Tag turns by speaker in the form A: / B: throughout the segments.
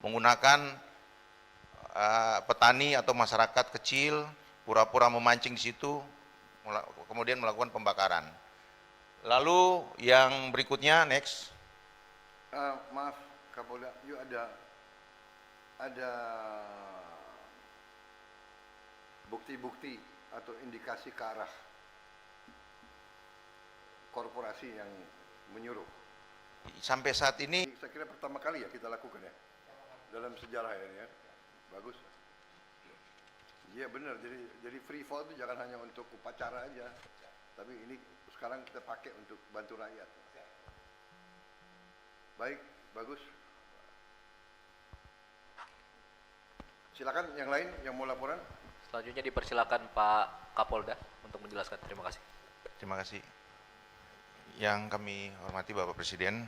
A: menggunakan petani atau masyarakat kecil pura-pura memancing di situ, kemudian melakukan pembakaran. Lalu yang berikutnya, next.
B: Maaf, Kapolda, yuk ada bukti-bukti atau indikasi ke arah korporasi yang menyuruh.
A: Sampai saat ini
B: Saya kira pertama kali ya kita lakukan ya dalam sejarah ini ya. Bagus. Iya benar. Jadi free fall itu jangan hanya untuk upacara aja, tapi ini sekarang kita pakai untuk bantu rakyat. Baik, bagus. Silakan yang lain yang mau laporan.
C: Selanjutnya dipersilakan Pak Kapolda untuk menjelaskan. Terima kasih.
A: terima kasih. Yang kami hormati Bapak Presiden,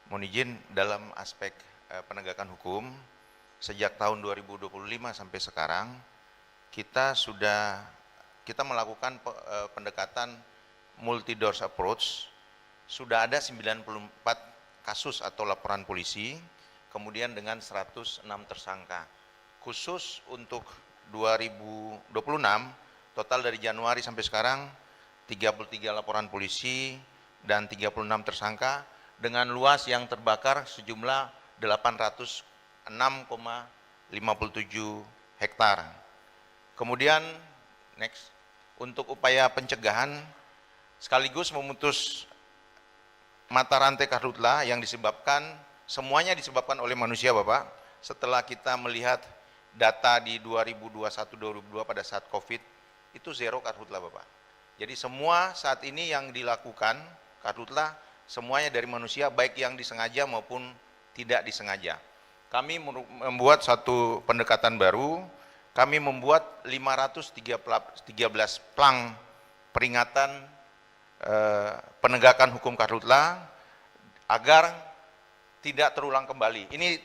A: mohon izin dalam aspek penegakan hukum, sejak tahun 2025 sampai sekarang, kita melakukan pendekatan multi-doors approach. Sudah ada 94 kasus atau laporan polisi, kemudian dengan 106 tersangka. Khusus untuk 2026, total dari Januari sampai sekarang, 33 laporan polisi dan 36 tersangka, dengan luas yang terbakar sejumlah 806,57 hektar. Kemudian, next, untuk upaya pencegahan, sekaligus memutus mata rantai karhutla yang semuanya disebabkan oleh manusia, Bapak. Setelah kita melihat data di 2021-2022 pada saat COVID, itu zero karhutla, Bapak. Jadi semua saat ini yang dilakukan karhutla, semuanya dari manusia, baik yang disengaja maupun tidak disengaja. Kami membuat satu pendekatan baru, kami membuat 513 plang peringatan penegakan hukum karhutla agar tidak terulang kembali. Ini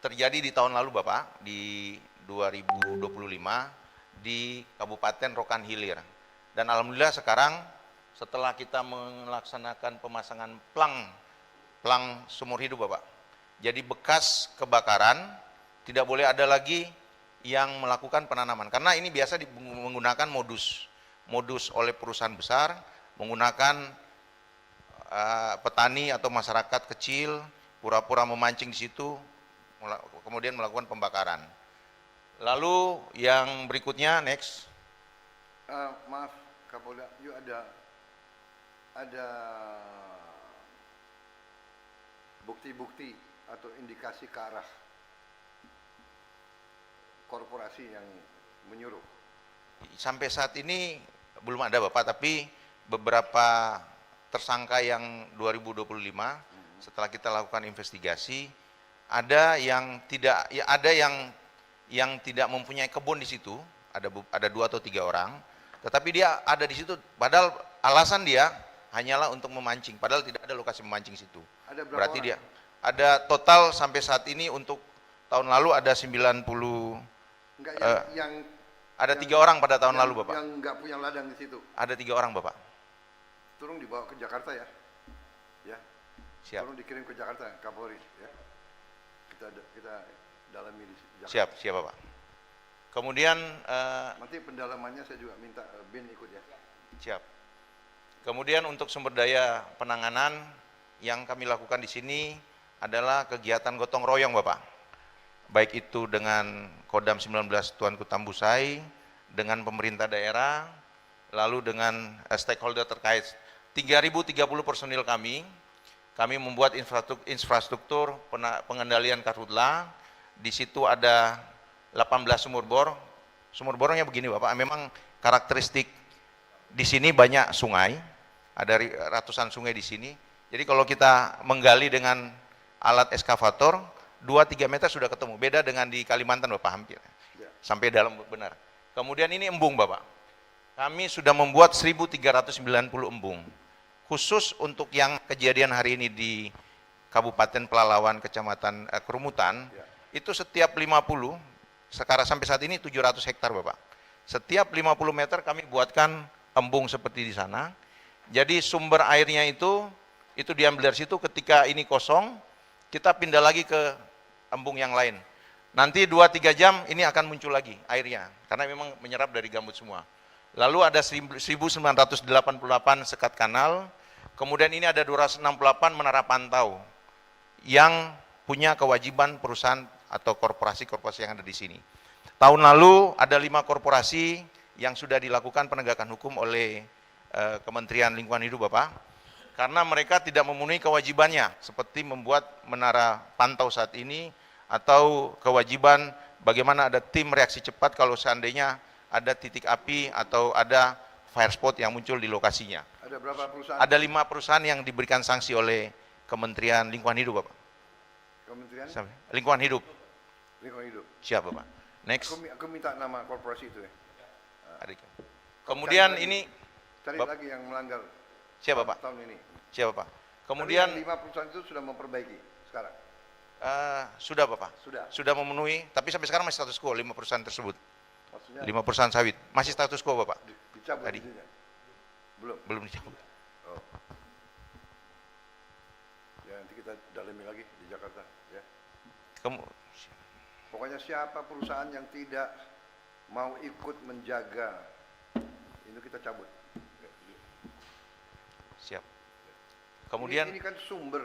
A: terjadi di tahun lalu, Bapak, di 2025 di Kabupaten Rokan Hilir. Dan alhamdulillah sekarang setelah kita melaksanakan pemasangan plang seumur hidup, Bapak. Jadi bekas kebakaran tidak boleh ada lagi yang melakukan penanaman, karena ini biasa menggunakan modus oleh perusahaan besar, menggunakan petani atau masyarakat kecil pura-pura memancing di situ, kemudian melakukan pembakaran. Lalu yang berikutnya, next.
B: Maaf, Kapolda, yuk ada bukti-bukti atau indikasi ke arah korporasi yang menyuruh.
A: Sampai saat ini belum ada, Bapak, tapi beberapa tersangka yang 2025 setelah kita lakukan investigasi, ada yang tidak mempunyai kebun di situ, ada 2 atau 3 orang, tetapi dia ada di situ padahal alasan dia hanyalah untuk memancing, padahal tidak ada lokasi memancing situ.
B: Ada berapa
A: Berarti
B: orang?
A: dia ada total sampai saat ini untuk tahun lalu ada 90.
B: Enggak,
A: ada 3 orang pada tahun lalu, Bapak.
B: Yang nggak punya ladang di situ.
A: Ada 3 orang, Bapak.
B: Tolong dibawa ke Jakarta ya. Ya.
A: Siap.
B: Tolong dikirim ke Jakarta, Kapolri ya. Kita dalami di Jakarta.
A: Siap, Bapak. Kemudian
B: Nanti pendalamannya saya juga minta BIN ikut ya.
A: siap. Kemudian untuk sumber daya penanganan yang kami lakukan di sini adalah kegiatan gotong royong, Bapak. Baik itu dengan Kodam 19 Tuanku Tambusai, dengan pemerintah daerah, lalu dengan stakeholder terkait. 3.030 personil kami membuat infrastruktur pengendalian karhutla. Di situ ada 18 sumur bor. Sumur bornya begini, Bapak, memang karakteristik di sini banyak sungai, ada ratusan sungai di sini. Jadi kalau kita menggali dengan alat eskavator, 2-3 meter sudah ketemu. Beda dengan di Kalimantan, Bapak, hampir. Sampai dalam benar. Kemudian ini embung, Bapak. Kami sudah membuat 1.390 embung. Khusus untuk yang kejadian hari ini di Kabupaten Pelalawan, Kecamatan Kerumutan, itu setiap 50, sekarang sampai saat ini 700 hektar, Bapak. Setiap 50 meter kami buatkan embung seperti di sana. Jadi sumber airnya itu diambil dari situ, ketika ini kosong, kita pindah lagi ke embung yang lain. Nanti 2-3 jam ini akan muncul lagi airnya, karena memang menyerap dari gambut semua. Lalu ada 1988 sekat kanal, kemudian ini ada 268 menara pantau yang punya kewajiban perusahaan atau korporasi-korporasi yang ada di sini. Tahun lalu ada 5 korporasi yang sudah dilakukan penegakan hukum oleh Kementerian Lingkungan Hidup, Bapak, karena mereka tidak memenuhi kewajibannya, seperti membuat menara pantau saat ini, atau kewajiban bagaimana ada tim reaksi cepat kalau seandainya ada titik api atau ada fire spot yang muncul di lokasinya.
B: Ada berapa perusahaan?
A: Ada 5 perusahaan yang diberikan sanksi oleh Kementerian Lingkungan Hidup, Bapak.
B: Kementerian
A: Lingkungan Hidup.
B: Lingkungan Hidup.
A: Siap, Bapak. Next.
B: Aku minta nama korporasi itu ya.
A: Kemudian ini,
B: Cari lagi yang melanggar.
A: siap, Bapak.
B: Tahun ini.
A: Siap, Bapak. Kemudian
B: 5 perusahaan itu sudah memperbaiki sekarang.
A: sudah, Bapak.
B: Sudah.
A: Sudah memenuhi, tapi sampai sekarang masih status quo 5 perusahaan tersebut.
B: Maksudnya
A: 5 perusahaan sawit masih status quo, Bapak.
B: dicabut
A: Tadi.
B: izinnya? Belum.
A: Belum dicabut.
B: Oh. Ya nanti kita dalami lagi di Jakarta ya. Pokoknya siapa perusahaan yang tidak mau ikut menjaga itu kita cabut.
A: Siap. Kemudian
B: ini kan sumber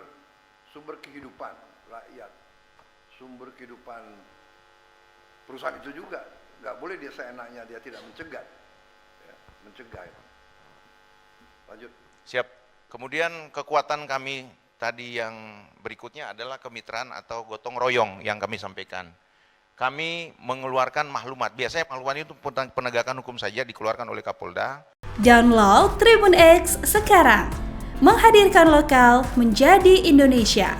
B: kehidupan rakyat, sumber kehidupan perusahaan itu juga. Nggak boleh dia seenaknya, dia tidak mencegah, ya, mencegah. Ya. Lanjut.
A: siap. Kemudian kekuatan kami tadi yang berikutnya adalah kemitraan atau gotong royong yang kami sampaikan. Kami mengeluarkan maklumat. Biasanya maklumat itu penegakan hukum saja dikeluarkan oleh Kapolda.
D: Download Tribun X sekarang. Menghadirkan lokal menjadi Indonesia.